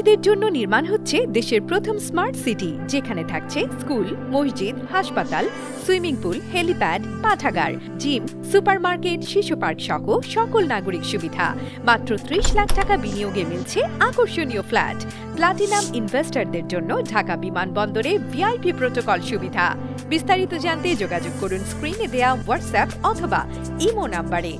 যুবকদের জন্য নির্মাণ হচ্ছে দেশের প্রথম স্মার্ট সিটি, যেখানে থাকছে স্কুল, মসজিদ, হাসপাতাল, সুইমিং পুল, হেলিপ্যাড, পাঠাগার, জিম, সুপারমার্কেট, শিশু পার্ক সহ সকল নাগরিক সুবিধা। মাত্র ৩০ লাখ টাকা বিনিয়োগে মিলছে আকর্ষণীয় ফ্ল্যাট। প্লাটিনাম ইনভেস্টরদের জন্য ঢাকা বিমানবন্দরে ভিআইপি প্রোটোকল সুবিধা। বিস্তারিত জানতে যোগাযোগ করুন স্ক্রিনে দেয়া হোয়াটসঅ্যাপ অথবা ইমো নাম্বারে।